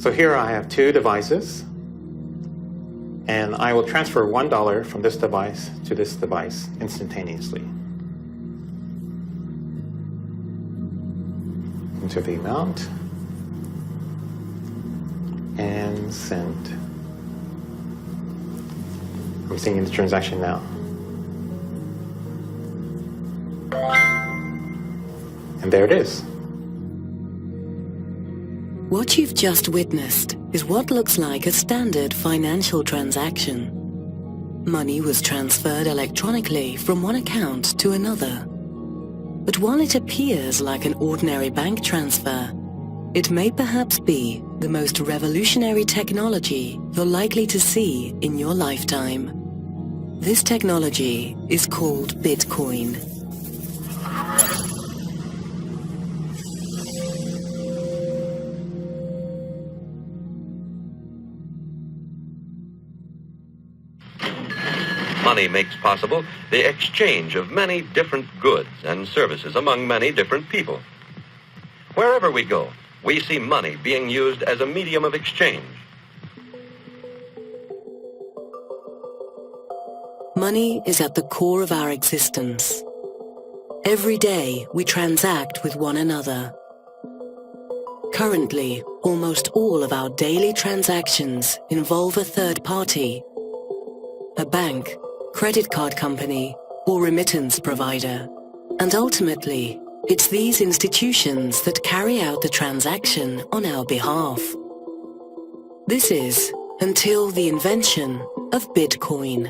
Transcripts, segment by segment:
So here I have two devices, and I will transfer $1 from this device to this device instantaneously. Enter the amount and send. I'm seeing the transaction now. And there it is. What you've just witnessed is what looks like a standard financial transaction. Money was transferred electronically from one account to another. But while it appears like an ordinary bank transfer, it may perhaps be the most revolutionary technology you're likely to see in your lifetime. This technology is called Bitcoin. Money makes possible the exchange of many different goods and services among many different people. Wherever we go, we see money being used as a medium of exchange. Money is at the core of our existence. Every day we transact with one another. Currently, almost all of our daily transactions involve a third party, a bank, credit card company, or remittance provider. And ultimately, it's these institutions that carry out the transaction on our behalf. This is until the invention of Bitcoin.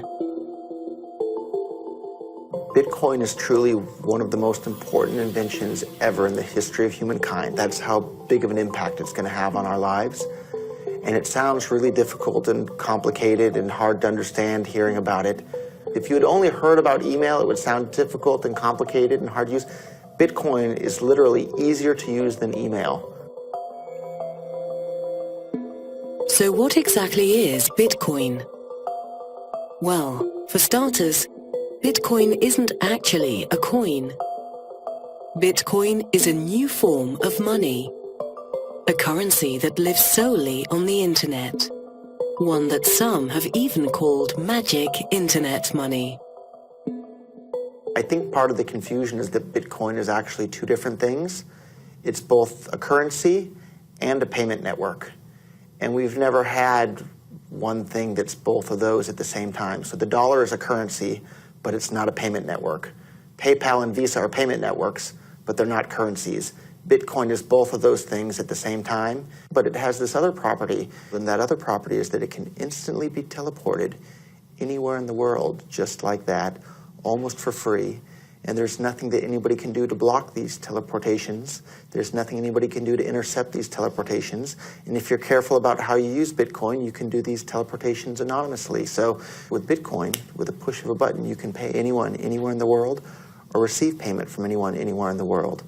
Bitcoin is truly one of the most important inventions ever in the history of humankind. That's how big of an impact it's going to have on our lives. And it sounds really difficult and complicated and hard to understand hearing about it. If you had only heard about email, it would sound difficult and complicated and hard to use. Bitcoin is literally easier to use than email. So what exactly is Bitcoin? Well, for starters, Bitcoin isn't actually a coin. Bitcoin is a new form of money, a currency that lives solely on the internet, one that some have even called magic internet money. I think part of the confusion is that Bitcoin is actually two different things. It's both a currency and a payment network. And we've never had one thing that's both of those at the same time. So the dollar is a currency, but it's not a payment network. PayPal and Visa are payment networks, but they're not currencies. Bitcoin is both of those things at the same time, but it has this other property, and that other property is that it can instantly be teleported anywhere in the world, just like that, almost for free. And there's nothing that anybody can do to block these teleportations. There's nothing anybody can do to intercept these teleportations. And if you're careful about how you use Bitcoin, you can do these teleportations anonymously. So with Bitcoin, with a push of a button, you can pay anyone, anywhere in the world, or receive payment from anyone, anywhere in the world.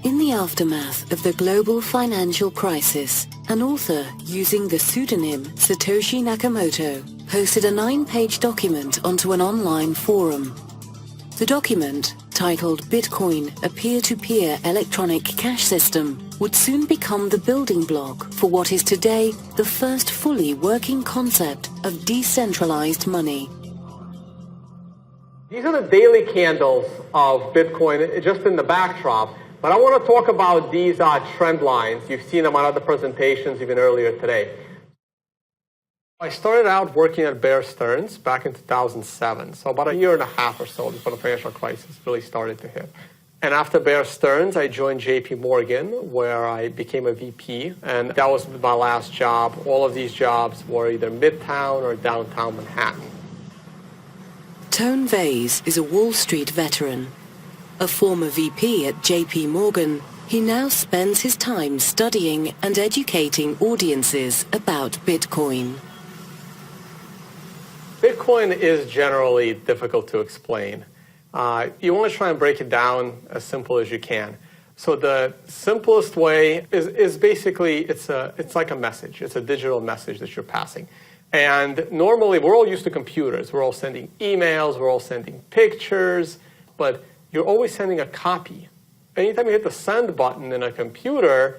In the aftermath of the global financial crisis, an author using the pseudonym Satoshi Nakamoto posted a 9-page document onto an online forum. The document, titled Bitcoin, a peer-to-peer electronic cash system, would soon become the building block for what is today the first fully working concept of decentralized money. These are the daily candles of Bitcoin, just in the backdrop. But I want to talk about these trend lines. You've seen them on other presentations even earlier today. I started out working at Bear Stearns back in 2007, so about a year and a half or so before the financial crisis really started to hit. And after Bear Stearns, I joined JP Morgan, where I became a VP, and that was my last job. All of these jobs were either Midtown or downtown Manhattan. Tone Vase is a Wall Street veteran. A former VP at JP Morgan, he now spends his time studying and educating audiences about Bitcoin. Bitcoin is generally difficult to explain. You want to try and break it down as simple as you can. So the simplest way is basically it's like a message. It's a digital message that you're passing. And normally we're all used to computers. We're all sending emails. We're all sending pictures. But you're always sending a copy. Anytime you hit the send button in a computer,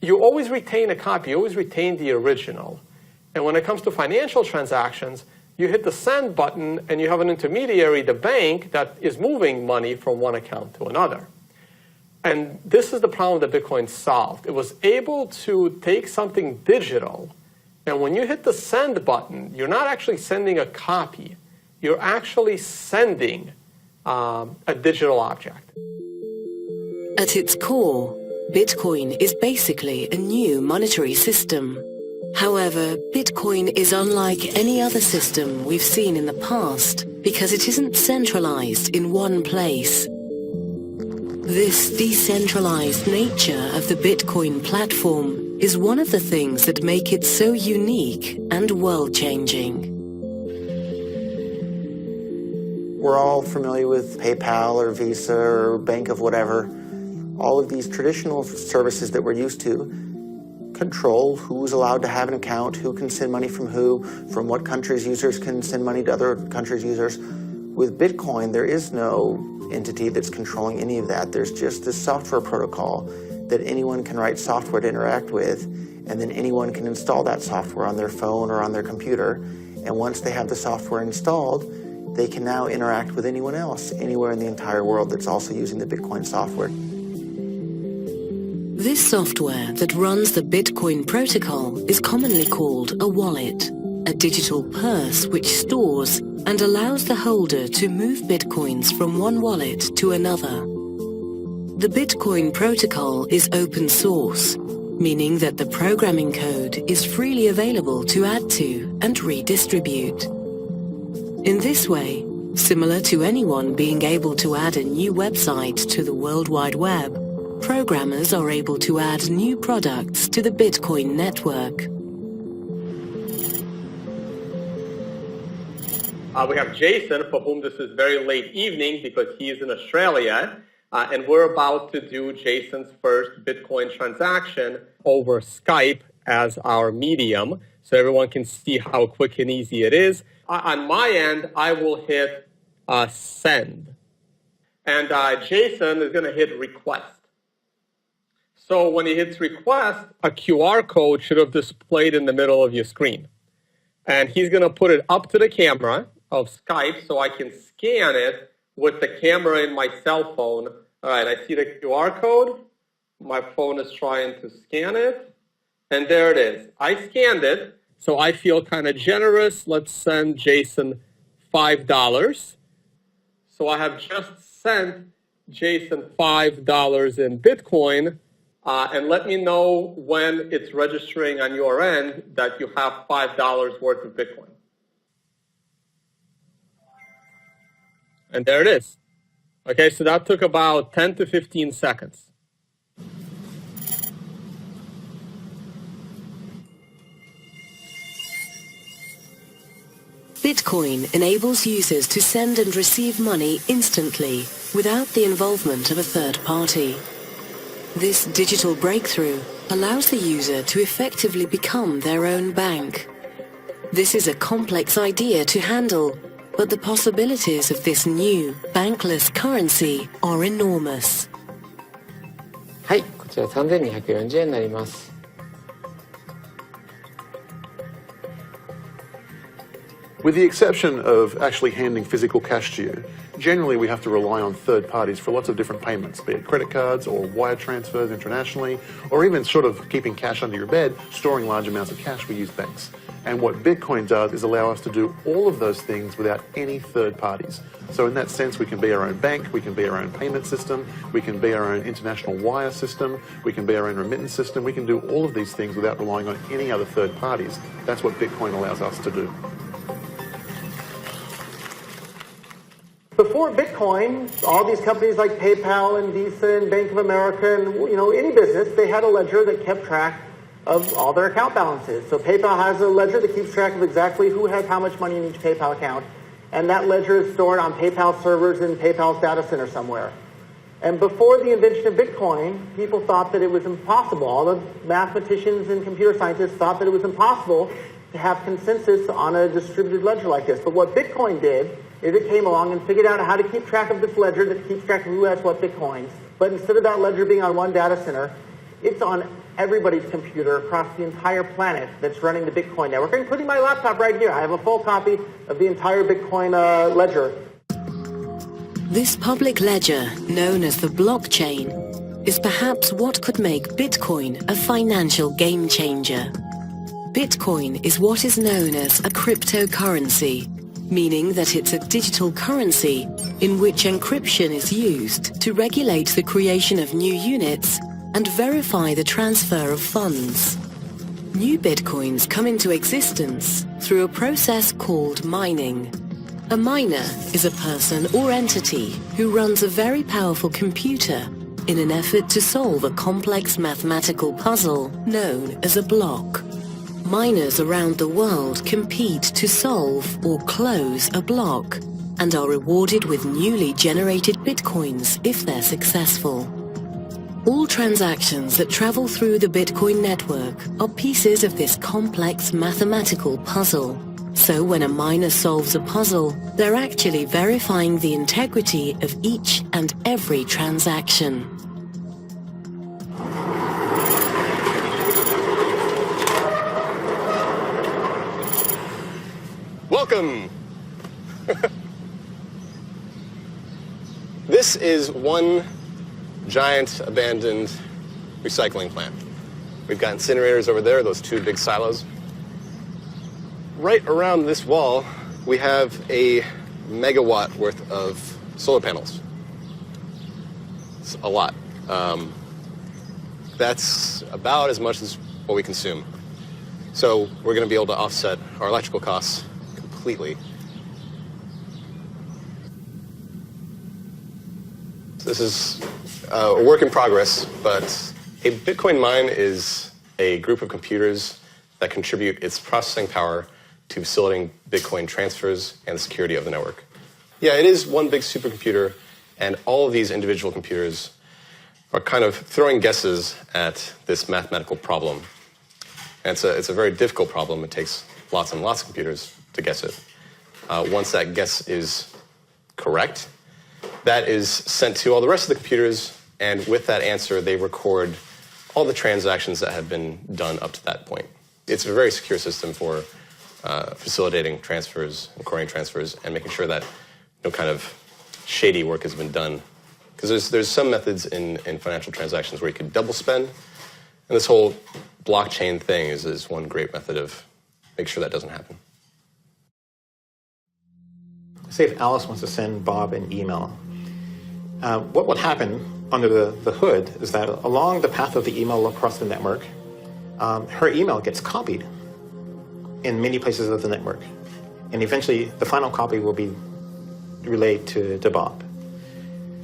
you always retain a copy, you always retain the original. And when it comes to financial transactions, you hit the send button and you have an intermediary, the bank, that is moving money from one account to another. And this is the problem that Bitcoin solved. It was able to take something digital, and when you hit the send button, you're not actually sending a copy. You're actually sending a digital object. At its core, Bitcoin is basically a new monetary system. However, Bitcoin is unlike any other system we've seen in the past because it isn't centralized in one place. This decentralized nature of the Bitcoin platform is one of the things that make it so unique and world-changing. We're all familiar with PayPal or Visa or Bank of whatever. All of these traditional services that we're used to control who's allowed to have an account, who can send money from who, from what countries users can send money to other countries' users. With Bitcoin, there is no entity that's controlling any of that. There's just this software protocol that anyone can write software to interact with, and then anyone can install that software on their phone or on their computer. And once they have the software installed, they can now interact with anyone else, anywhere in the entire world that's also using the Bitcoin software. This software that runs the Bitcoin protocol is commonly called a wallet, a digital purse which stores and allows the holder to move Bitcoins from one wallet to another. The Bitcoin protocol is open source, meaning that the programming code is freely available to add to and redistribute. In this way, similar to anyone being able to add a new website to the World Wide Web, programmers are able to add new products to the Bitcoin network. We have Jason, for whom this is very late evening because he is in Australia, and we're about to do Jason's first Bitcoin transaction over Skype as our medium, so everyone can see how quick and easy it is. On my end, I will hit send, and Jason is going to hit request. So when he hits request, a QR code should have displayed in the middle of your screen. And he's going to put it up to the camera of Skype so I can scan it with the camera in my cell phone. All right, I see the QR code. My phone is trying to scan it. And there it is. I scanned it, so I feel kind of generous. Let's send Jason $5. So I have just sent Jason $5 in Bitcoin. And let me know when it's registering on your end that you have $5 worth of Bitcoin. And there it is. Okay, so that took about 10 to 15 seconds. Bitcoin enables users to send and receive money instantly without the involvement of a third party. This digital breakthrough allows the user to effectively become their own bank. This is a complex idea to handle, but the possibilities of this new bankless currency are enormous. はい、こちら3240円になります。With the exception of actually handing physical cash to you, generally we have to rely on third parties for lots of different payments, be it credit cards or wire transfers internationally, or even sort of keeping cash under your bed, storing large amounts of cash, we use banks. And what Bitcoin does is allow us to do all of those things without any third parties. So in that sense, we can be our own bank, we can be our own payment system, we can be our own international wire system, we can be our own remittance system, we can do all of these things without relying on any other third parties. That's what Bitcoin allows us to do. Before Bitcoin, all these companies like PayPal and Visa and Bank of America and any business, they had a ledger that kept track of all their account balances. So PayPal has a ledger that keeps track of exactly who has how much money in each PayPal account, and that ledger is stored on PayPal servers in PayPal's data center somewhere. And before the invention of Bitcoin, people thought that it was impossible. All the mathematicians and computer scientists thought that it was impossible to have consensus on a distributed ledger like this. But what Bitcoin did is it came along and figured out how to keep track of this ledger that keeps track of who has what Bitcoins. But instead of that ledger being on one data center, It's on everybody's computer across the entire planet that's running the Bitcoin network, including my laptop right here. I have a full copy of the entire Bitcoin ledger. This public ledger, known as the blockchain, is perhaps what could make Bitcoin a financial game changer. Bitcoin is what is known as a cryptocurrency, meaning that it's a digital currency in which encryption is used to regulate the creation of new units and verify the transfer of funds. New Bitcoins come into existence through a process called mining. A miner is a person or entity who runs a very powerful computer in an effort to solve a complex mathematical puzzle known as a block. Miners around the world compete to solve or close a block and are rewarded with newly generated Bitcoins if they're successful. All transactions that travel through the Bitcoin network are pieces of this complex mathematical puzzle. So when a miner solves a puzzle, they're actually verifying the integrity of each and every transaction. Welcome! This is one giant abandoned recycling plant. We've got incinerators over there, those two big silos. Right around this wall, we have a megawatt worth of solar panels. It's a lot. That's about as much as what we consume. So we're going to be able to offset our electrical costs completely. This is a work in progress, but a Bitcoin mine is a group of computers that contribute its processing power to facilitating Bitcoin transfers and the security of the network. Yeah, it is one big supercomputer, and all of these individual computers are kind of throwing guesses at this mathematical problem. And it's a very difficult problem. It takes lots and lots of computers to guess it. Once that guess is correct, that is sent to all the rest of the computers, and with that answer, they record all the transactions that have been done up to that point. It's a very secure system for facilitating transfers, recording transfers, and making sure that no kind of shady work has been done. Because there's some methods in financial transactions where you can double spend, and this whole blockchain thing is one great method of making sure that doesn't happen. Say if Alice wants to send Bob an email, what would happen under the hood is that along the path of the email across the network, her email gets copied in many places of the network. And eventually, the final copy will be relayed to Bob.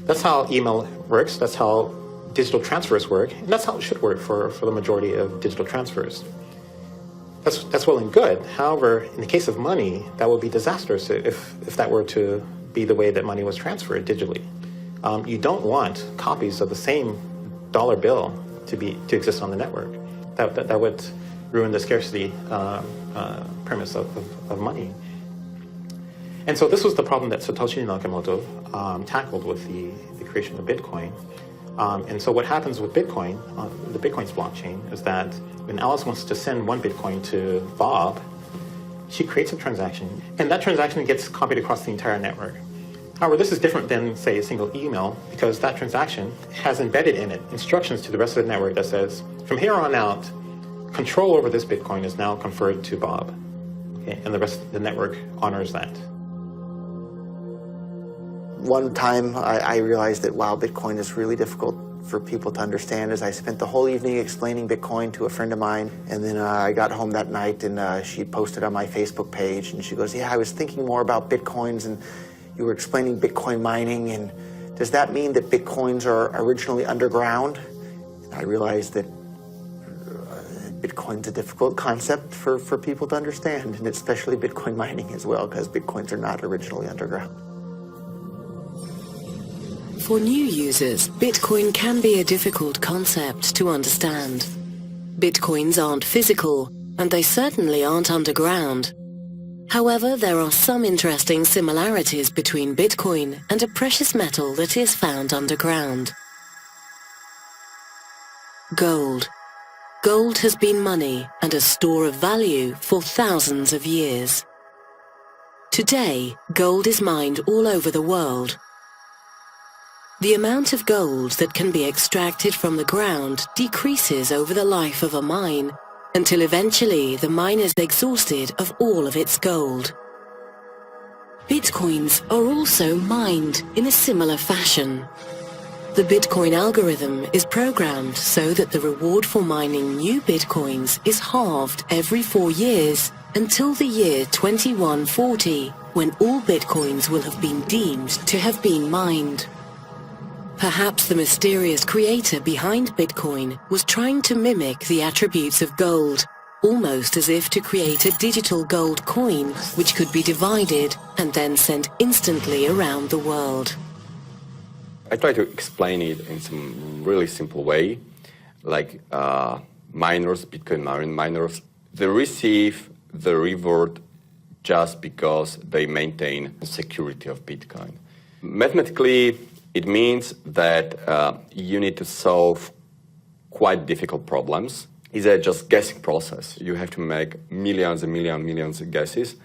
That's how email works. That's how digital transfers work. And that's how it should work for the majority of digital transfers. That's well and good. However, in the case of money, that would be disastrous if that were to be the way that money was transferred digitally. You don't want copies of the same dollar bill to exist on the network. That would ruin the scarcity premise of money. And so this was the problem that Satoshi Nakamoto tackled with the creation of Bitcoin. And so what happens with Bitcoin, the Bitcoin's blockchain, is that when Alice wants to send one Bitcoin to Bob, she creates a transaction, and that transaction gets copied across the entire network. However, this is different than, say, a single email, because that transaction has embedded in it instructions to the rest of the network that says, from here on out, control over this Bitcoin is now conferred to Bob. Okay? And the rest of the network honors that. One time I realized that, wow, Bitcoin is really difficult for people to understand, as I spent the whole evening explaining Bitcoin to a friend of mine, and then I got home that night and she posted on my Facebook page, and she goes, yeah, I was thinking more about Bitcoins, and you were explaining Bitcoin mining, and does that mean that Bitcoins are originally underground? And I realized that Bitcoin's a difficult concept for people to understand, and especially Bitcoin mining as well, because Bitcoins are not originally underground. For new users, Bitcoin can be a difficult concept to understand. Bitcoins aren't physical, and they certainly aren't underground. However, there are some interesting similarities between Bitcoin and a precious metal that is found underground. Gold. Gold has been money and a store of value for thousands of years. Today, gold is mined all over the world. The amount of gold that can be extracted from the ground decreases over the life of a mine, until eventually the mine is exhausted of all of its gold. Bitcoins are also mined in a similar fashion. The Bitcoin algorithm is programmed so that the reward for mining new Bitcoins is halved every 4 years until the year 2140, when all Bitcoins will have been deemed to have been mined. Perhaps the mysterious creator behind Bitcoin was trying to mimic the attributes of gold, almost as if to create a digital gold coin which could be divided and then sent instantly around the world. I try to explain it in some really simple way, like miners, Bitcoin miners, they receive the reward just because they maintain the security of Bitcoin. Mathematically, it means that you need to solve quite difficult problems. It's a just guessing process. You have to make millions and millions of guesses.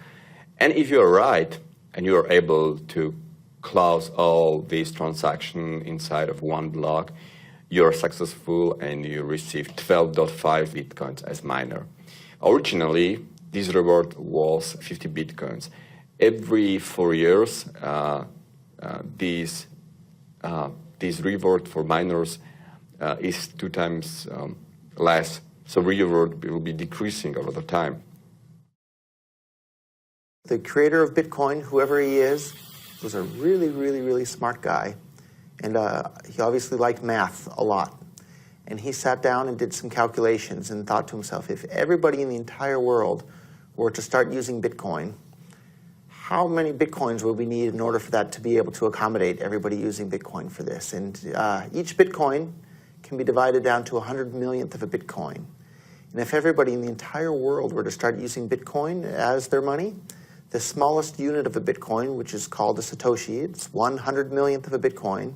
And if you're right, and you're able to close all these transactions inside of one block, you're successful and you receive 12.5 Bitcoins as miner. Originally, this reward was 50 Bitcoins. Every 4 years, this reward for miners is 2 times less. So reward will be decreasing over the time. The creator of Bitcoin, whoever he is, was a really smart guy. And he obviously liked math a lot. And he sat down and did some calculations and thought to himself, if everybody in the entire world were to start using Bitcoin, how many Bitcoins would we need in order for that to be able to accommodate everybody using Bitcoin for this? And each Bitcoin can be divided down to 100 millionth of a Bitcoin. And if everybody in the entire world were to start using Bitcoin as their money, the smallest unit of a Bitcoin, which is called a Satoshi, it's 100 millionth of a Bitcoin,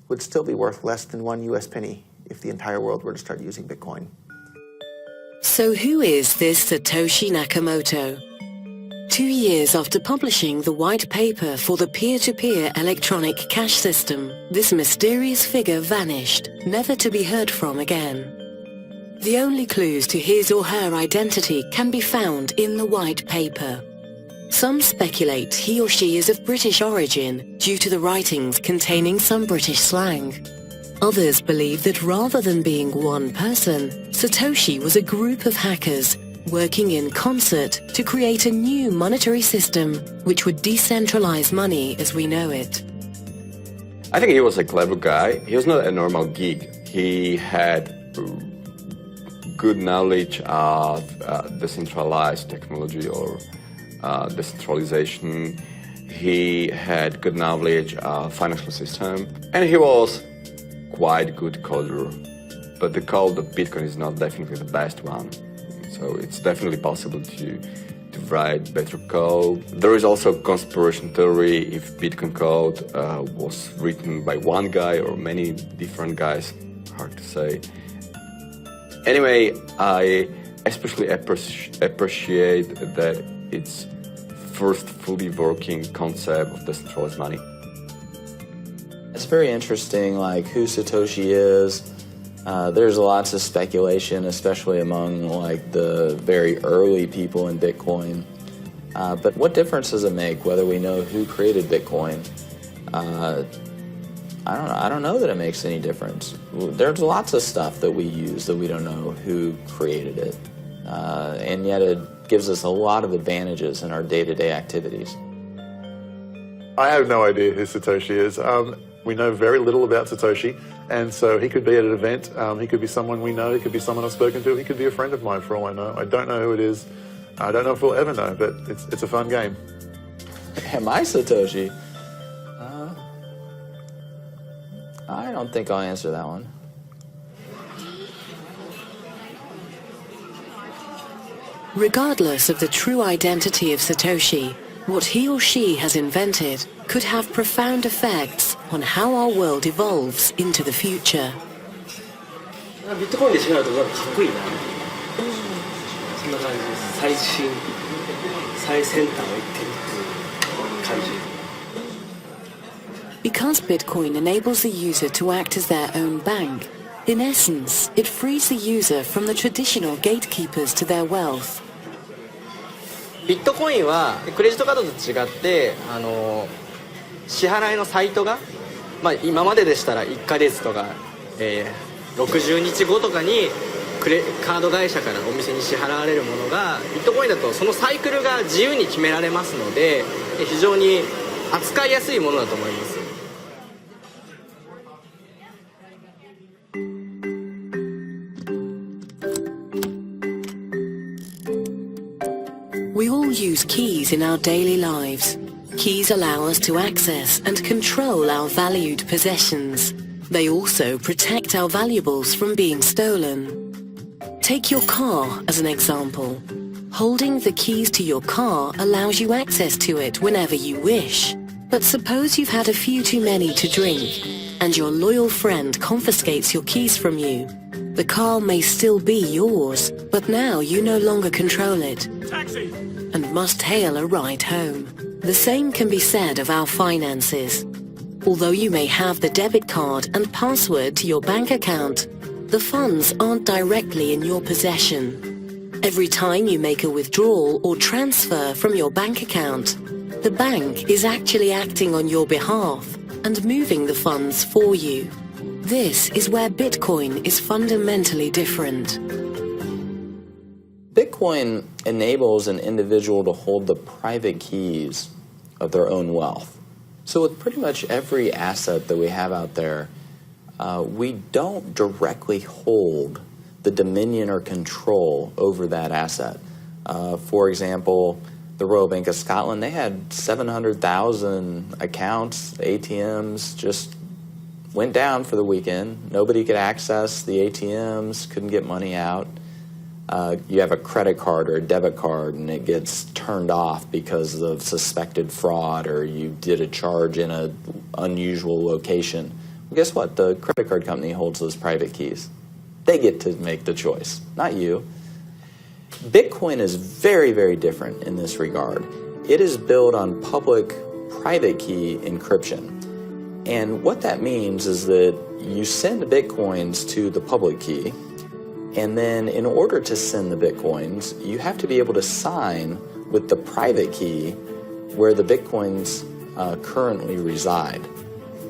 would still be worth less than 1 US penny if the entire world were to start using Bitcoin. So who is this Satoshi Nakamoto? 2 years after publishing the white paper for the peer-to-peer electronic cash system, this mysterious figure vanished, never to be heard from again. The only clues to his or her identity can be found in the white paper. Some speculate he or she is of British origin due to the writings containing some British slang. Others believe that rather than being one person, Satoshi was a group of hackers working in concert to create a new monetary system which would decentralize money as we know it. I think he was a clever guy. He was not a normal geek. He had good knowledge of decentralized technology or decentralization. He had good knowledge of financial system, and he was quite good coder. But the code of Bitcoin is not definitely the best one. So it's definitely possible to write better code. There is also conspiracy theory if Bitcoin code was written by one guy or many different guys. Hard to say. Anyway, I especially appreciate that it's first fully working concept of decentralized money. It's very interesting, like who Satoshi is. There's lots of speculation, especially among like the very early people in Bitcoin. But what difference does it make whether we know who created Bitcoin? I don't know that it makes any difference. There's lots of stuff that we use that we don't know who created it, and yet it gives us a lot of advantages in our day-to-day activities. I have no idea who Satoshi is. We know very little about Satoshi, and so he could be at an event, he could be someone we know, he could be someone I've spoken to, he could be a friend of mine for all I know. I don't know who it is. I don't know if we'll ever know, but it's a fun game. Am I Satoshi? I don't think I'll answer that one. Regardless of the true identity of Satoshi, what he or she has invented could have profound effects on how our world evolves into the future. ビットコインで調べるとなんかかっこいいな。そんな感じです。最先端を行ってるっていう感じ。Because Bitcoin enables the user to act as their own bank, in essence, it frees the user from the traditional gatekeepers to their wealth. ビットコインはクレジットカードと違って支払いのサイトが、今まででしたら1ヶ月とか、60日後とかにカード会社からお店に支払われるものがビットコインだとそのサイクルが自由に決められますので非常に扱いやすいものだと思います。We all use keys in our daily lives. Keys allow us to access and control our valued possessions. They also protect our valuables from being stolen. Take your car as an example. Holding the keys to your car allows you access to it whenever you wish. But suppose you've had a few too many to drink, and your loyal friend confiscates your keys from you. The car may still be yours, but now you no longer control it. Taxi! And must hail a ride home. The same can be said of our finances. Although you may have the debit card and password to your bank account, the funds aren't directly in your possession. Every time you make a withdrawal or transfer from your bank account, the bank is actually acting on your behalf and moving the funds for you. This is where Bitcoin is fundamentally different. Bitcoin enables an individual to hold the private keys of their own wealth. So with pretty much every asset that we have out there, we don't directly hold the dominion or control over that asset. For example, the Royal Bank of Scotland, they had 700,000 accounts, ATMs just went down for the weekend. Nobody could access the ATMs, couldn't get money out. You have a credit card or a debit card and it gets turned off because of suspected fraud or you did a charge in an unusual location. Well, guess what? The credit card company holds those private keys. They get to make the choice, not you. Bitcoin is very, very different in this regard. It is built on public-private key encryption. And what that means is that you send Bitcoins to the public key, and then in order to send the Bitcoins, you have to be able to sign with the private key where the Bitcoins currently reside.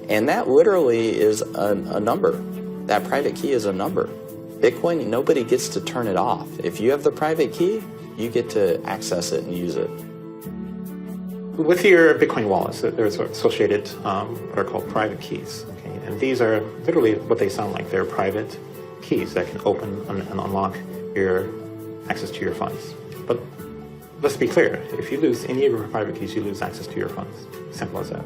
And that literally is a number. That private key is a number. Bitcoin, nobody gets to turn it off. If you have the private key, you get to access it and use it. With your Bitcoin wallets, there's associated what are called private keys. Okay? And these are literally what they sound like. They're private keys that can open and unlock your access to your funds. But let's be clear, if you lose any of your private keys, you lose access to your funds. Simple as that.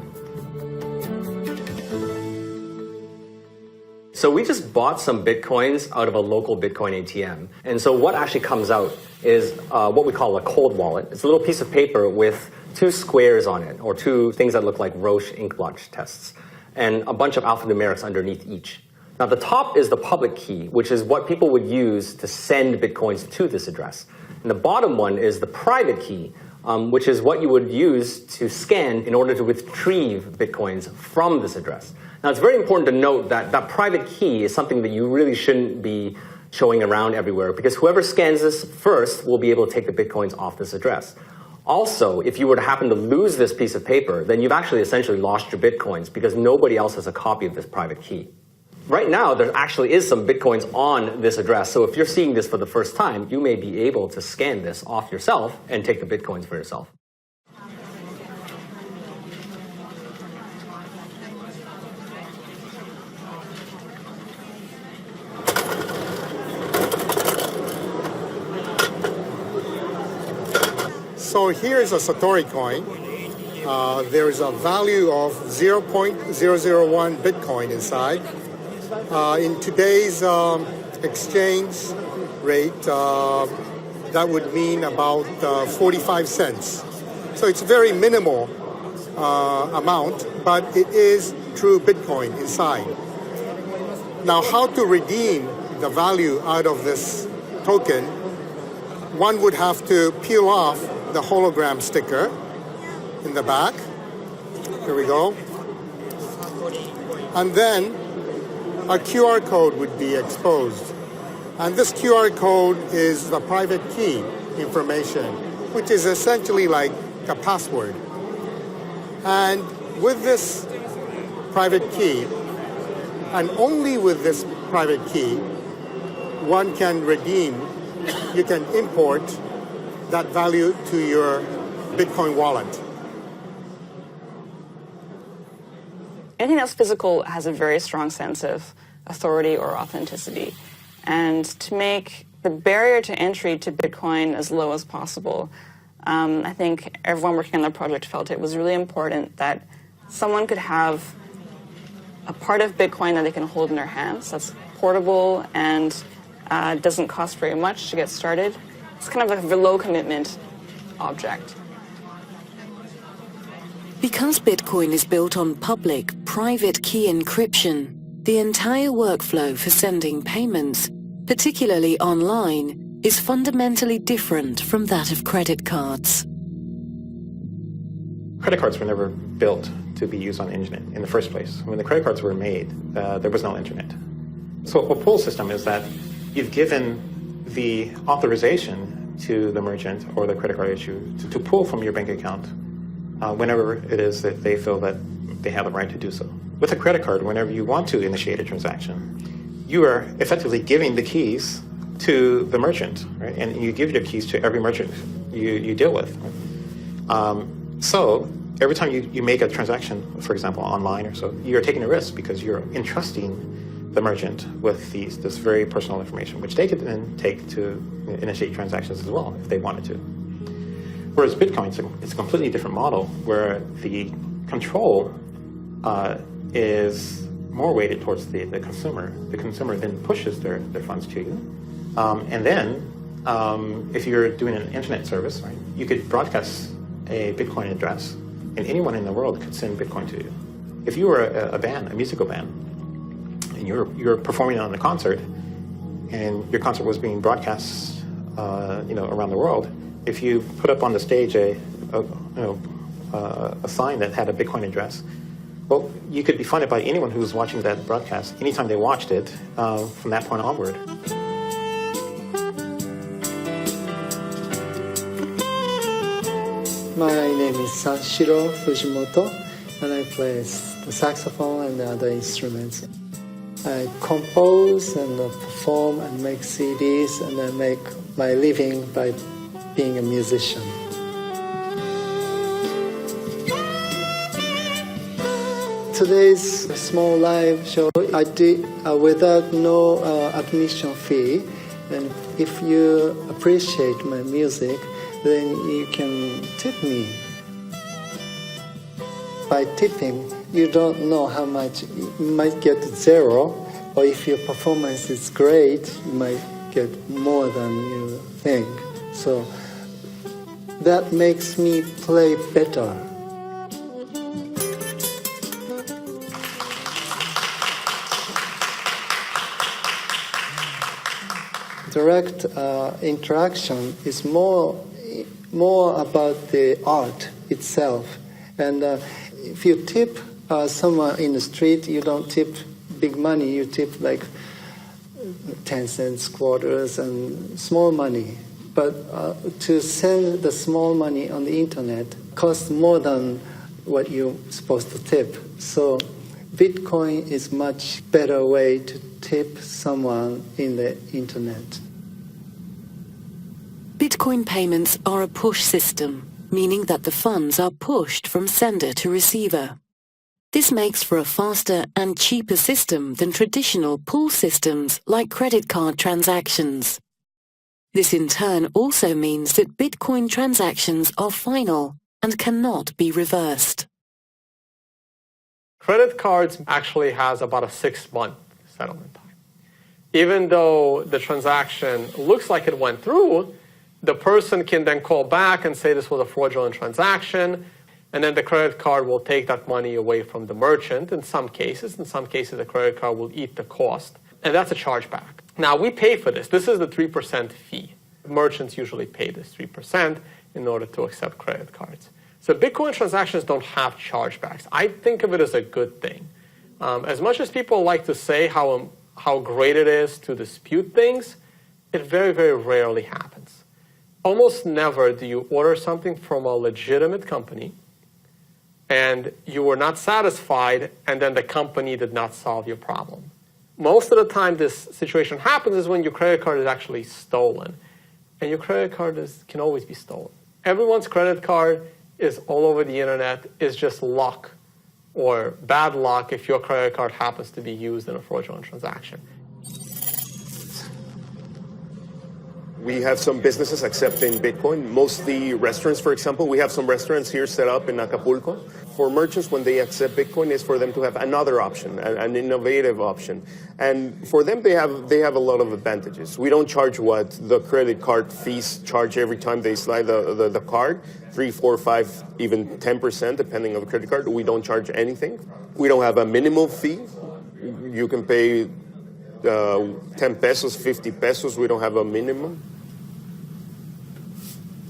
So we just bought some Bitcoins out of a local Bitcoin ATM. And so what actually comes out is what we call a cold wallet. It's a little piece of paper with two squares on it, or two things that look like Roche ink blotch tests, and a bunch of alphanumerics underneath each. Now the top is the public key, which is what people would use to send Bitcoins to this address. And the bottom one is the private key, which is what you would use to scan in order to retrieve Bitcoins from this address. Now it's very important to note that that private key is something that you really shouldn't be showing around everywhere, because whoever scans this first will be able to take the Bitcoins off this address. Also, if you were to happen to lose this piece of paper, then you've actually essentially lost your Bitcoins because nobody else has a copy of this private key. Right now, there actually is some Bitcoins on this address, so if you're seeing this for the first time, you may be able to scan this off yourself and take the Bitcoins for yourself. So here is a Satori coin. There is a value of 0.001 Bitcoin inside. In today's exchange rate, that would mean about 45 cents. So it's a very minimal amount, but it is true Bitcoin inside. Now, how to redeem the value out of this token, one would have to peel off the hologram sticker in the back. Here we go. And then a QR code would be exposed. And this QR code is the private key information, which is essentially like a password. And with this private key, and only with this private key, one can redeem, you can import that value to your Bitcoin wallet. Anything that's physical has a very strong sense of authority or authenticity. And to make the barrier to entry to Bitcoin as low as possible, I think everyone working on the project felt it was really important that someone could have a part of Bitcoin that they can hold in their hands that's portable and doesn't cost very much to get started. It's kind of a low commitment object. Because Bitcoin is built on public, private key encryption, the entire workflow for sending payments, particularly online, is fundamentally different from that of credit cards. Credit cards were never built to be used on the internet in the first place. When the credit cards were made, there was no internet. So a pull system is that you've given the authorization to the merchant or the credit card issuer to pull from your bank account whenever it is that they feel that they have the right to do so. With a credit card, whenever you want to initiate a transaction, you are effectively giving the keys to the merchant, right? And you give your keys to every merchant you deal with. So every time you make a transaction, for example, online or so, you're taking a risk because you're entrusting the merchant with this very personal information, which they could then take to initiate transactions as well if they wanted to. Whereas Bitcoin, it's a completely different model where the control is more weighted towards the consumer. The consumer then pushes their funds to you. And then if you're doing an internet service, right, you could broadcast a Bitcoin address and anyone in the world could send Bitcoin to you. If you were a band, a musical band, and you're performing on a concert and your concert was being broadcast around the world, if you put up on the stage a sign that had a Bitcoin address, well, you could be funded by anyone who was watching that broadcast anytime they watched it from that point onward. My name is Sanshiro Fujimoto, and I play the saxophone and the other instruments. I compose and perform and make CDs, and I make my living by being a musician. Today's small live show I did without no admission fee, and if you appreciate my music, then you can tip me. By tipping, you don't know how much. You might get zero, or if your performance is great, you might get more than you think. So that makes me play better. Direct interaction is more about the art itself. And if you tip someone in the street, you don't tip big money, you tip like 10 cents, quarters, and small money. But to send the small money on the internet costs more than what you're supposed to tip. So Bitcoin is much better way to tip someone in the internet. Bitcoin payments are a push system, meaning that the funds are pushed from sender to receiver. This makes for a faster and cheaper system than traditional pull systems like credit card transactions. This in turn also means that Bitcoin transactions are final and cannot be reversed. Credit cards actually has about a 6-month settlement time. Even though the transaction looks like it went through, the person can then call back and say this was a fraudulent transaction, and then the credit card will take that money away from the merchant in some cases. In some cases, the credit card will eat the cost, and that's a chargeback. Now, we pay for this. This is the 3% fee. Merchants usually pay this 3% in order to accept credit cards. So Bitcoin transactions don't have chargebacks. I think of it as a good thing. As much as people like to say how great it is to dispute things, it very, very rarely happens. Almost never do you order something from a legitimate company and you were not satisfied and then the company did not solve your problem. Most of the time this situation happens is when your credit card is actually stolen. And your credit card can always be stolen. Everyone's credit card is all over the internet. It's just luck or bad luck if your credit card happens to be used in a fraudulent transaction. We have some businesses accepting Bitcoin, mostly restaurants, for example. We have some restaurants here set up in Acapulco. For merchants, when they accept Bitcoin, is for them to have another option, an innovative option. And for them, they have a lot of advantages. We don't charge what the credit card fees charge every time they slide the card, 3, 4, 5, even 10%, depending on the credit card. We don't charge anything. We don't have a minimum fee. You can pay 10 pesos, 50 pesos. We don't have a minimum.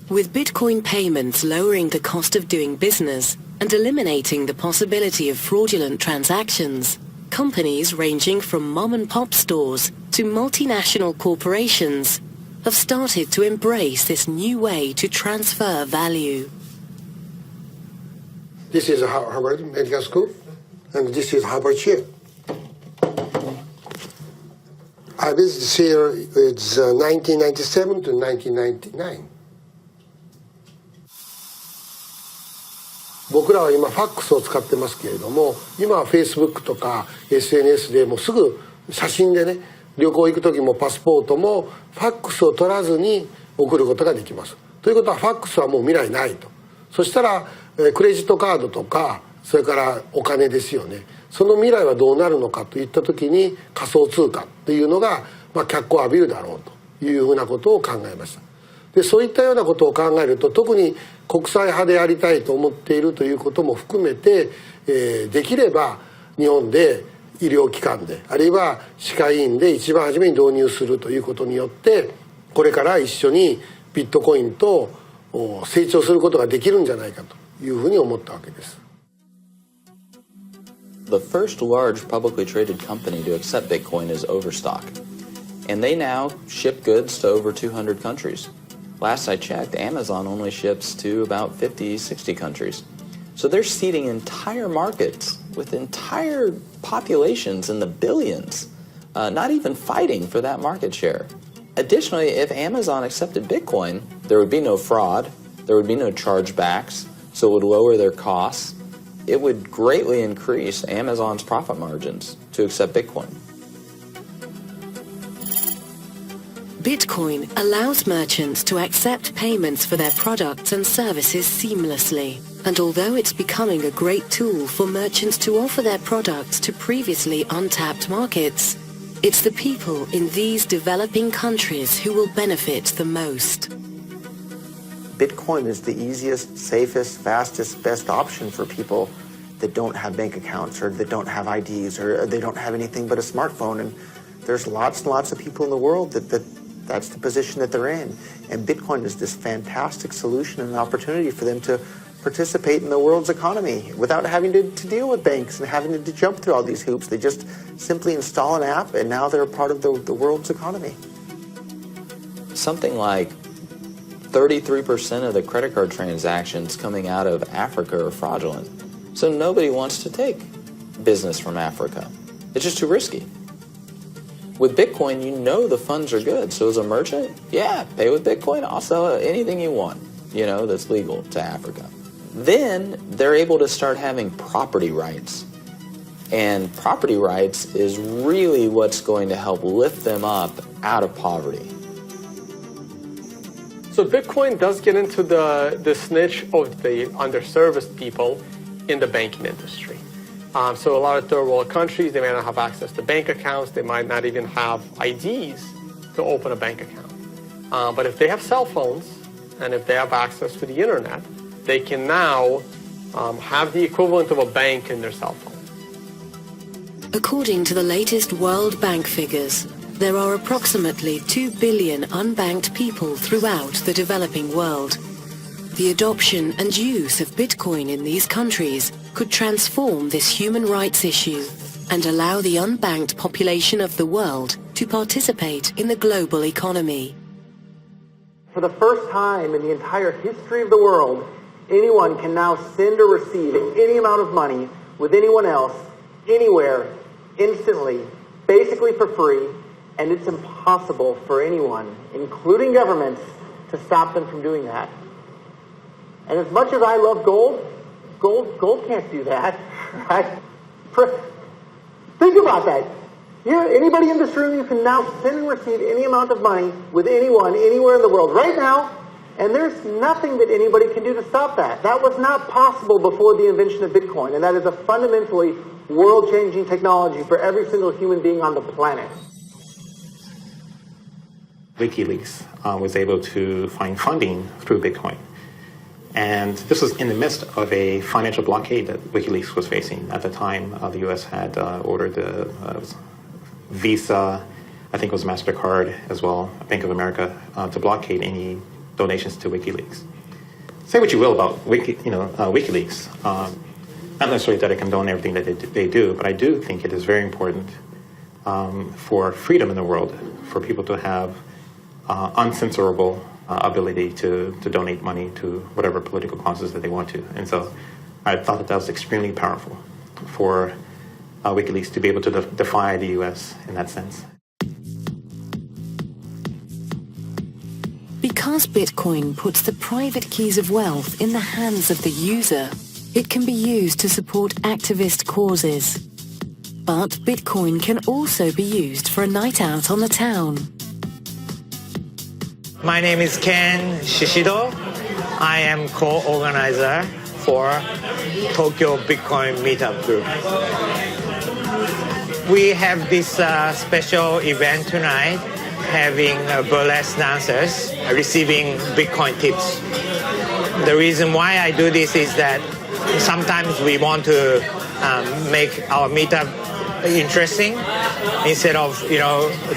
With Bitcoin payments lowering the cost of doing business and eliminating the possibility of fraudulent transactions, companies ranging from mom-and-pop stores to multinational corporations have started to embrace this new way to transfer value. This is Harvard Medical School, and this is Harvard Chair. I visited here, it's 1997 to 1999. 僕らは今ファックスを使ってますけれども、今は Facebook とか SNS でもうすぐ写真でね、旅行行く時もパスポートもファックスを取らずに送ることができます。ということはファックスはもう未来ないと。そしたらクレジットカードとかそれからお金ですよね。その未来はどうなるのかといった時に仮想通貨っていうのが脚光を浴びるだろうというふうなことを考えました。でそういったようなことを考えると特に国際派でありたいと思っているということも含めて、できれば日本で医療機関であるいは歯科医院で一番初めに導入するということによってこれから一緒にビットコインと成長することができるんじゃないかというふうに思ったわけです。The first large publicly traded company to accept Bitcoin is Overstock, and they now ship goods to over 200 countries. Last I checked, Amazon only ships to about 50, 60 countries. So they're seeding entire markets with entire populations in the billions, not even fighting for that market share. Additionally, if Amazon accepted Bitcoin, there would be no fraud, there would be no chargebacks, so it would lower their costs. It would greatly increase Amazon's profit margins to accept Bitcoin. Bitcoin allows merchants to accept payments for their products and services seamlessly. And although it's becoming a great tool for merchants to offer their products to previously untapped markets, it's the people in these developing countries who will benefit the most. Bitcoin is the easiest, safest, fastest, best option for people that don't have bank accounts or that don't have IDs or they don't have anything but a smartphone. And there's lots and lots of people in the world that's the position that they're in. And Bitcoin is this fantastic solution and an opportunity for them to participate in the world's economy without having to deal with banks and having to jump through all these hoops. They just simply install an app and now they're a part of the world's economy. Something like 33% of the credit card transactions coming out of Africa are fraudulent. So nobody wants to take business from Africa. It's just too risky. With Bitcoin, you know the funds are good. So as a merchant, yeah, pay with Bitcoin. I'll sell anything you want, that's legal to Africa. Then they're able to start having property rights. And property rights is really what's going to help lift them up out of poverty. So Bitcoin does get into this niche of the underserviced people in the banking industry. So a lot of third world countries, they may not have access to bank accounts. They might not even have IDs to open a bank account. But if they have cell phones and if they have access to the internet, they can now have the equivalent of a bank in their cell phone. According to the latest World Bank figures, There are approximately 2 billion unbanked people throughout the developing world. The adoption and use of Bitcoin in these countries could transform this human rights issue and allow the unbanked population of the world to participate in the global economy. For the first time in the entire history of the world, anyone can now send or receive any amount of money with anyone else, anywhere, instantly, basically for free, and it's impossible for anyone, including governments, to stop them from doing that. And as much as I love gold can't do that, right? Think about that. Anybody in this room, you can now send and receive any amount of money with anyone, anywhere in the world, right now, and there's nothing that anybody can do to stop that. That was not possible before the invention of Bitcoin, and that is a fundamentally world-changing technology for every single human being on the planet. WikiLeaks was able to find funding through Bitcoin. And this was in the midst of a financial blockade that WikiLeaks was facing. At the time, the U.S. had ordered Visa, I think it was MasterCard as well, Bank of America, to blockade any donations to WikiLeaks. Say what you will about WikiLeaks. Not necessarily that I condone everything that they do, but I do think it is very important for freedom in the world, for people to have uncensorable ability to donate money to whatever political causes that they want to. And so I thought that was extremely powerful for WikiLeaks to be able to defy the U.S. in that sense. Because Bitcoin puts the private keys of wealth in the hands of the user, it can be used to support activist causes. But Bitcoin can also be used for a night out on the town. My name is Ken Shishido. I am co-organizer for Tokyo Bitcoin Meetup Group. We have this special event tonight, having burlesque dancers receiving Bitcoin tips. The reason why I do this is that sometimes we want to make our meetup interesting instead of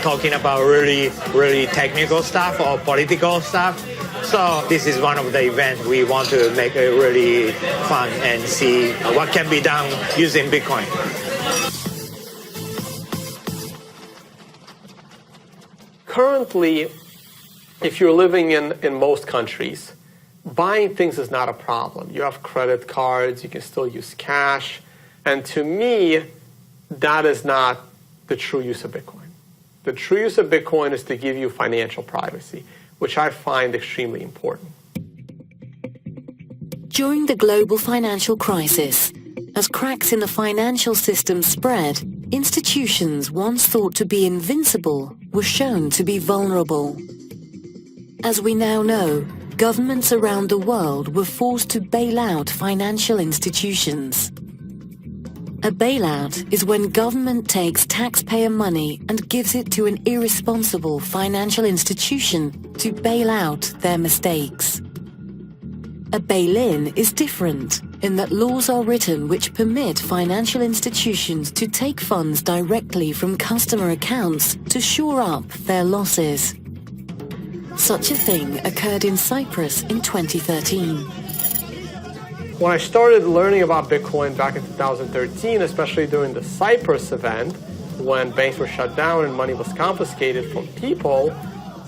talking about really technical stuff or political stuff. So this is one of the events we want to make it really fun and see what can be done using Bitcoin. Currently, if you're living in most countries, buying things is not a problem. You have credit cards, you can still use cash, and to me, that is not the true use of Bitcoin. The true use of Bitcoin is to give you financial privacy, which I find extremely important. During the global financial crisis, as cracks in the financial system spread, institutions once thought to be invincible were shown to be vulnerable. As we now know, governments around the world were forced to bail out financial institutions. A bailout is when government takes taxpayer money and gives it to an irresponsible financial institution to bail out their mistakes. A bail-in is different in that laws are written which permit financial institutions to take funds directly from customer accounts to shore up their losses. Such a thing occurred in Cyprus in 2013. When I started learning about Bitcoin back in 2013, especially during the Cyprus event, when banks were shut down and money was confiscated from people,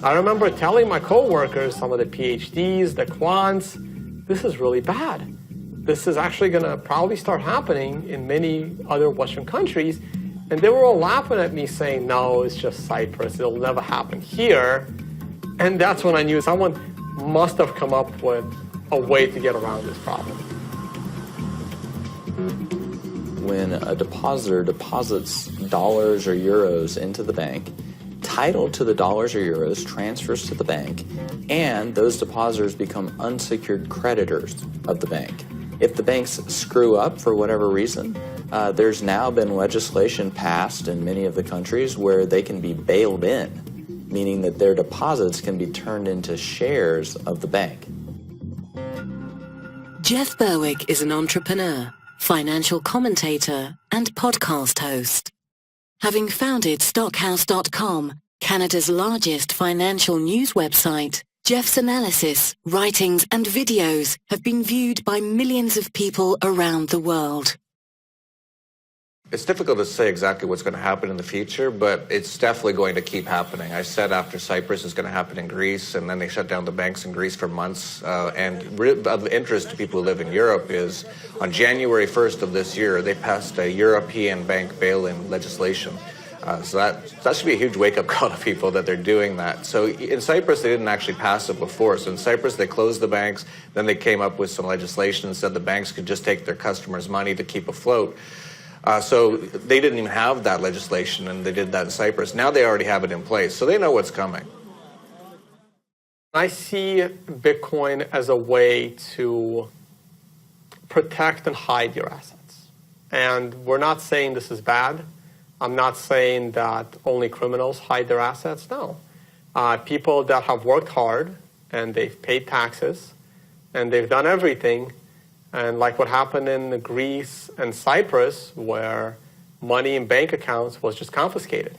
I remember telling my coworkers, some of the PhDs, the quants, this is really bad. This is actually going to probably start happening in many other Western countries. And they were all laughing at me saying, no, it's just Cyprus. It'll never happen here. And that's when I knew someone must have come up with a way to get around this problem. When a depositor deposits dollars or euros into the bank, title to the dollars or euros transfers to the bank, and those depositors become unsecured creditors of the bank. If the banks screw up for whatever reason, there's now been legislation passed in many of the countries where they can be bailed in, meaning that their deposits can be turned into shares of the bank. Jeff Berwick is an entrepreneur, financial commentator, and podcast host. Having founded Stockhouse.com, Canada's largest financial news website, Jeff's analysis, writings, and videos have been viewed by millions of people around the world. It's difficult to say exactly what's going to happen in the future, but it's definitely going to keep happening. I said after Cyprus it's going to happen in Greece, and then they shut down the banks in Greece for months. And of interest to people who live in Europe is on January 1st of this year, they passed a European bank bail-in legislation. So that should be a huge wake-up call to people that they're doing that. So in Cyprus, they didn't actually pass it before. So in Cyprus, they closed the banks. Then they came up with some legislation and said the banks could just take their customers' money to keep afloat. So they didn't even have that legislation, and they did that in Cyprus. Now they already have it in place, so they know what's coming. I see Bitcoin as a way to protect and hide your assets. And we're not saying this is bad. I'm not saying that only criminals hide their assets. No. People that have worked hard and they've paid taxes and they've done everything, and like what happened in Greece and Cyprus, where money in bank accounts was just confiscated.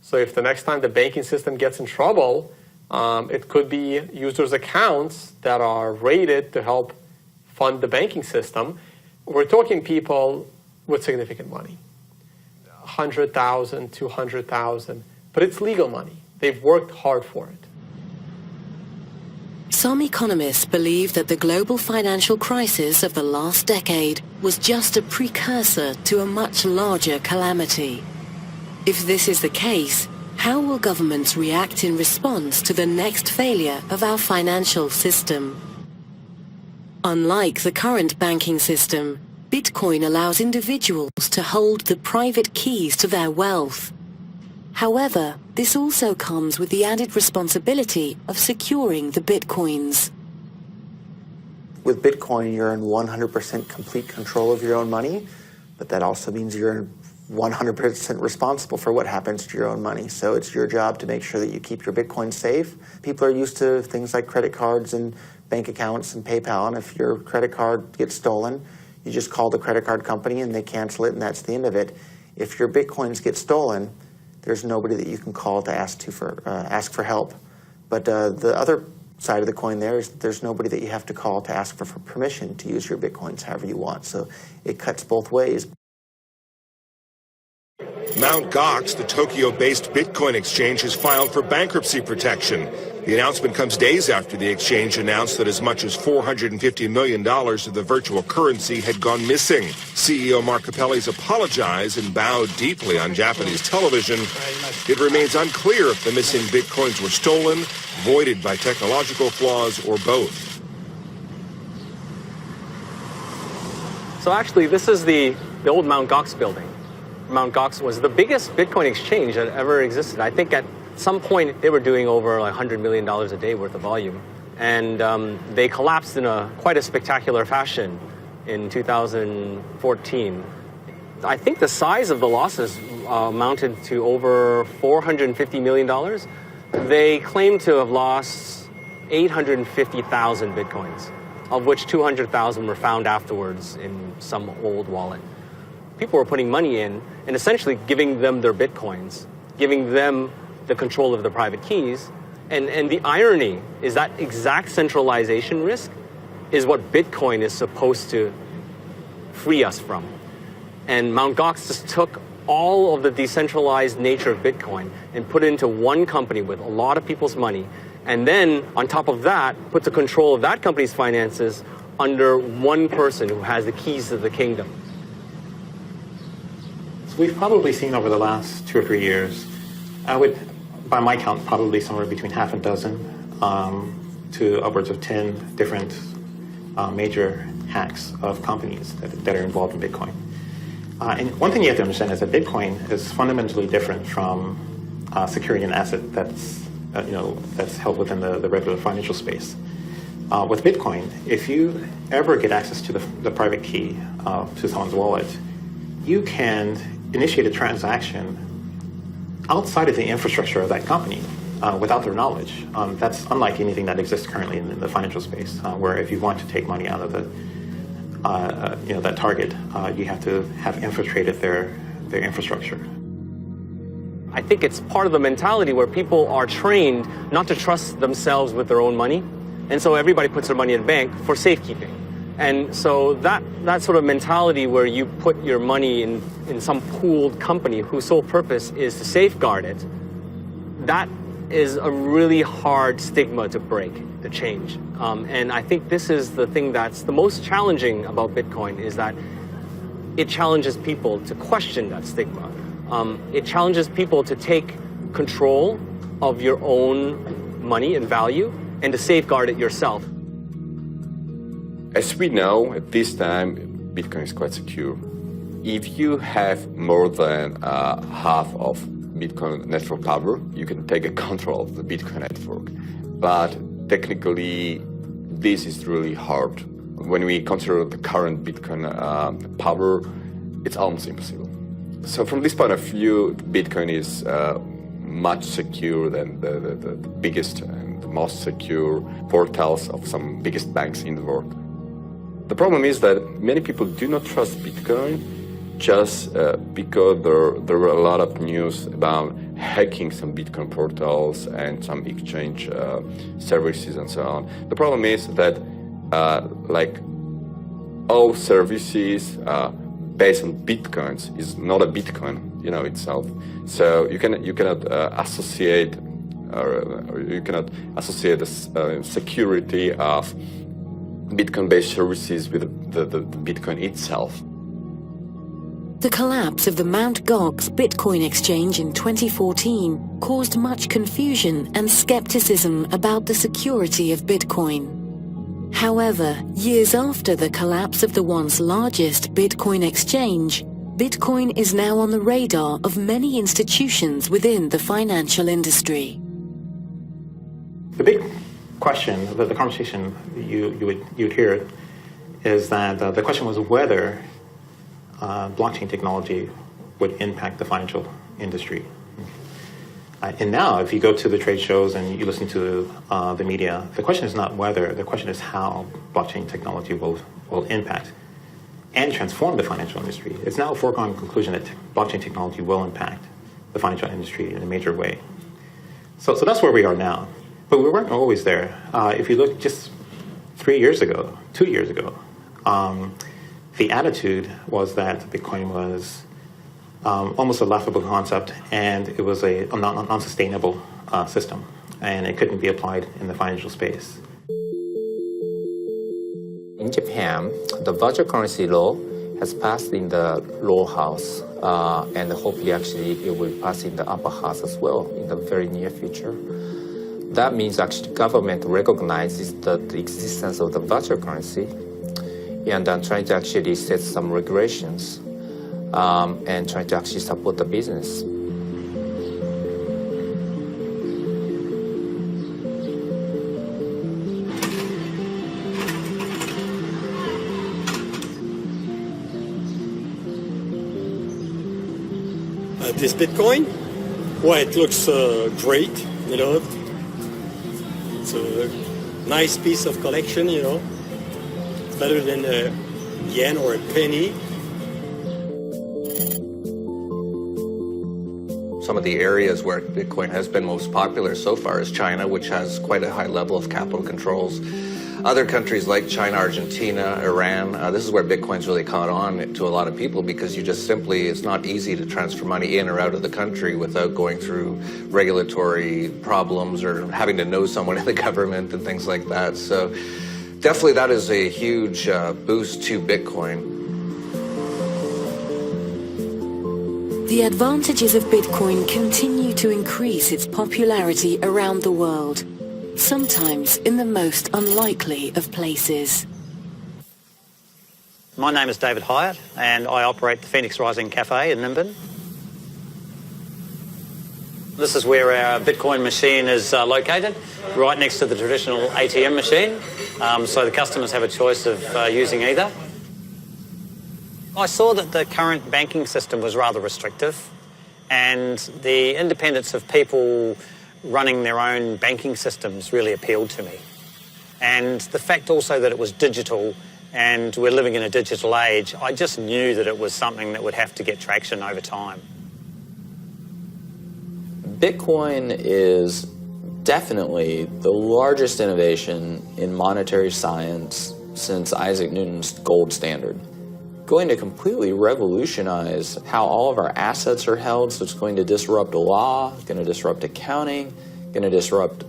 So if the next time the banking system gets in trouble, it could be users' accounts that are rated to help fund the banking system. We're talking people with significant money, 100,000, 200,000, but it's legal money. They've worked hard for it. Some economists believe that the global financial crisis of the last decade was just a precursor to a much larger calamity. If this is the case, how will governments react in response to the next failure of our financial system? Unlike the current banking system, Bitcoin allows individuals to hold the private keys to their wealth. However, this also comes with the added responsibility of securing the Bitcoins. With Bitcoin, you're in 100% complete control of your own money, but that also means you're 100% responsible for what happens to your own money. So it's your job to make sure that you keep your Bitcoin safe. People are used to things like credit cards and bank accounts and PayPal, and if your credit card gets stolen, you just call the credit card company and they cancel it, and that's the end of it. If your Bitcoins get stolen, there's nobody that you can call to ask for help. But the other side of the coin there is there's nobody that you have to call to ask for permission to use your Bitcoins however you want. So it cuts both ways. Mt. Gox, the Tokyo-based Bitcoin exchange, has filed for bankruptcy protection. The announcement comes days after the exchange announced that as much as $450 million of the virtual currency had gone missing. CEO Mark Capelli's apologized and bowed deeply on Japanese television. It remains unclear if the missing Bitcoins were stolen, voided by technological flaws, or both. So actually, this is the old Mt. Gox building. Mt. Gox was the biggest Bitcoin exchange that ever existed. I think at some point they were doing over like $100 million a day worth of volume. And they collapsed in quite a spectacular fashion in 2014. I think the size of the losses amounted to over $450 million. They claim to have lost 850,000 Bitcoins, of which 200,000 were found afterwards in some old wallet. People were putting money in and essentially giving them their Bitcoins, giving them the control of the private keys. And the irony is that exact centralization risk is what Bitcoin is supposed to free us from. And Mt. Gox just took all of the decentralized nature of Bitcoin and put it into one company with a lot of people's money. And then, on top of that, put the control of that company's finances under one person who has the keys to the kingdom. We've probably seen over the last 2 or 3 years, by my count, probably somewhere between half a dozen to upwards of 10 different major hacks of companies that are involved in Bitcoin. And one thing you have to understand is that Bitcoin is fundamentally different from securing an asset that's held within the regular financial space. With Bitcoin, if you ever get access to the private key to someone's wallet, you can initiate a transaction outside of the infrastructure of that company without their knowledge. That's unlike anything that exists currently in the financial space, where if you want to take money out of that target, you have to have infiltrated their infrastructure. I think it's part of the mentality where people are trained not to trust themselves with their own money. And so everybody puts their money in a bank for safekeeping. And so that sort of mentality where you put your money in some pooled company whose sole purpose is to safeguard it, that is a really hard stigma to break, to change. And I think this is the thing that's the most challenging about Bitcoin, is that it challenges people to question that stigma. It challenges people to take control of your own money and value and to safeguard it yourself. As we know, at this time, Bitcoin is quite secure. If you have more than half of Bitcoin network power, you can take control of the Bitcoin network. But technically, this is really hard. When we consider the current Bitcoin power, it's almost impossible. So from this point of view, Bitcoin is much secure than the biggest and the most secure portals of some biggest banks in the world. The problem is that many people do not trust Bitcoin just because there were a lot of news about hacking some Bitcoin portals and some exchange services and so on. The problem is that like all services based on Bitcoins is not a Bitcoin, itself. So you cannot associate the security of Bitcoin-based services with the Bitcoin itself. The collapse of the Mt. Gox Bitcoin exchange in 2014 caused much confusion and skepticism about the security of Bitcoin. However, years after the collapse of the once largest Bitcoin exchange, Bitcoin is now on the radar of many institutions within the financial industry. The big question, the conversation you'd hear, is that the question was whether blockchain technology would impact the financial industry. And now, if you go to the trade shows and you listen to the media, the question is not whether, the question is how blockchain technology will impact and transform the financial industry. It's now a foregone conclusion that blockchain technology will impact the financial industry in a major way. So that's where we are now. But we weren't always there. If you look just 2 years ago, the attitude was that Bitcoin was almost a laughable concept, and it was a non-sustainable system, and it couldn't be applied in the financial space. In Japan, the virtual currency law has passed in the lower house, and hopefully actually it will pass in the upper house as well in the very near future. That means actually government recognizes the existence of the virtual currency and trying to actually set some regulations and trying to actually support the business. This Bitcoin, well, it looks great, It's a nice piece of collection, It's better than a yen or a penny. Some of the areas where Bitcoin has been most popular so far is China, which has quite a high level of capital controls. Other countries like China, Argentina, Iran, this is where Bitcoin's really caught on to a lot of people because it's not easy to transfer money in or out of the country without going through regulatory problems or having to know someone in the government and things like that. So definitely that is a huge boost to Bitcoin. The advantages of Bitcoin continue to increase its popularity around the world, sometimes in the most unlikely of places. My name is David Hyatt, and I operate the Phoenix Rising Cafe in Nimbin. This is where our Bitcoin machine is located, right next to the traditional ATM machine, so the customers have a choice of using either. I saw that the current banking system was rather restrictive, and the independence of people running their own banking systems really appealed to me. And the fact also that it was digital and we're living in a digital age, I just knew that it was something that would have to get traction over time. Bitcoin is definitely the largest innovation in monetary science since Isaac Newton's gold standard. Going to completely revolutionize how all of our assets are held, so it's going to disrupt law, going to disrupt accounting, going to disrupt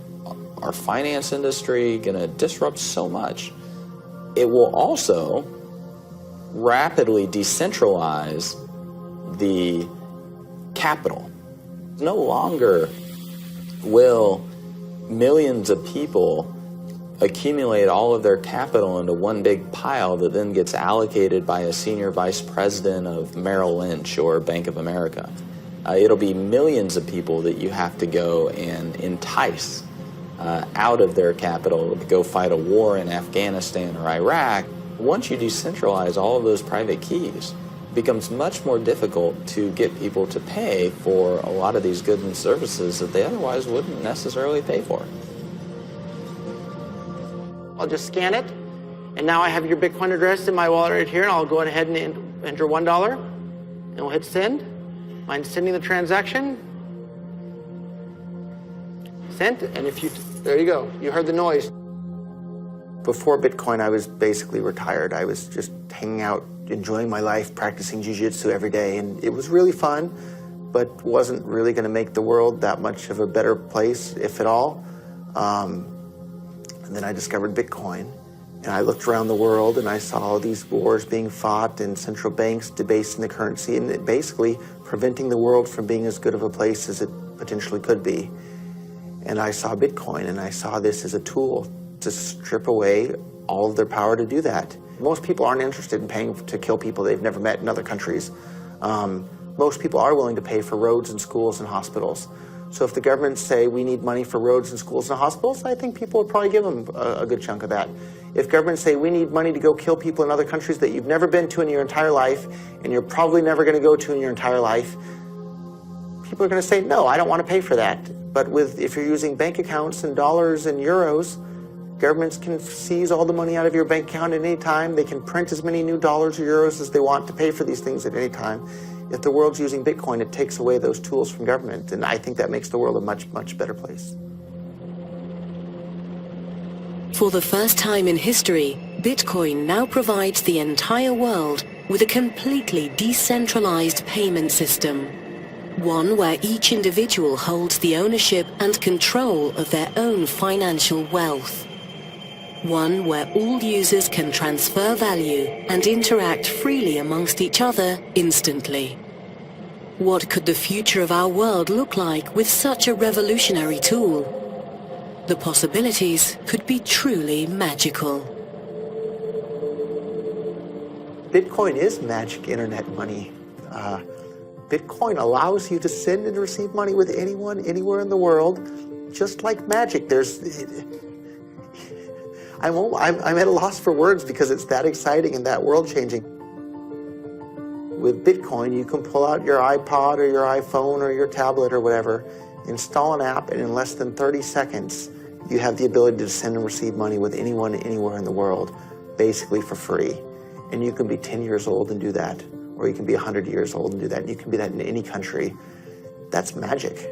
our finance industry, going to disrupt so much. It will also rapidly decentralize the capital. No longer will millions of people accumulate all of their capital into one big pile that then gets allocated by a senior vice president of Merrill Lynch or Bank of America. It'll be millions of people that you have to go and entice out of their capital to go fight a war in Afghanistan or Iraq. Once you decentralize all of those private keys, it becomes much more difficult to get people to pay for a lot of these goods and services that they otherwise wouldn't necessarily pay for. I'll just scan it, and now I have your Bitcoin address in my wallet right here, and I'll go ahead and enter $1, and we'll hit send. Mind sending the transaction? Sent, and there you go, you heard the noise. Before Bitcoin, I was basically retired. I was just hanging out, enjoying my life, practicing jiu-jitsu every day, and it was really fun, but wasn't really going to make the world that much of a better place, if at all. And then I discovered Bitcoin, and I looked around the world and I saw all these wars being fought and central banks debasing the currency and basically preventing the world from being as good of a place as it potentially could be. And I saw Bitcoin, and I saw this as a tool to strip away all of their power to do that. Most people aren't interested in paying to kill people they've never met in other countries. Most people are willing to pay for roads and schools and hospitals. So if the governments say we need money for roads and schools and hospitals, I think people would probably give them a good chunk of that. If governments say we need money to go kill people in other countries that you've never been to in your entire life and you're probably never going to go to in your entire life, people are going to say, no, I don't want to pay for that. But if you're using bank accounts and dollars and euros, governments can seize all the money out of your bank account at any time. They can print as many new dollars or euros as they want to pay for these things at any time. If the world's using Bitcoin, it takes away those tools from government, and I think that makes the world a much, much better place. For the first time in history, Bitcoin now provides the entire world with a completely decentralized payment system. One where each individual holds the ownership and control of their own financial wealth. One where all users can transfer value and interact freely amongst each other instantly. What could the future of our world look like with such a revolutionary tool? The possibilities could be truly magical. Bitcoin is magic internet money. Bitcoin allows you to send and receive money with anyone, anywhere in the world, just like magic. I'm at a loss for words because it's that exciting and that world-changing. With Bitcoin, you can pull out your iPod or your iPhone or your tablet or whatever, install an app, and in less than 30 seconds, you have the ability to send and receive money with anyone, anywhere in the world, basically for free. And you can be 10 years old and do that, or you can be 100 years old and do that. You can be that in any country. That's magic.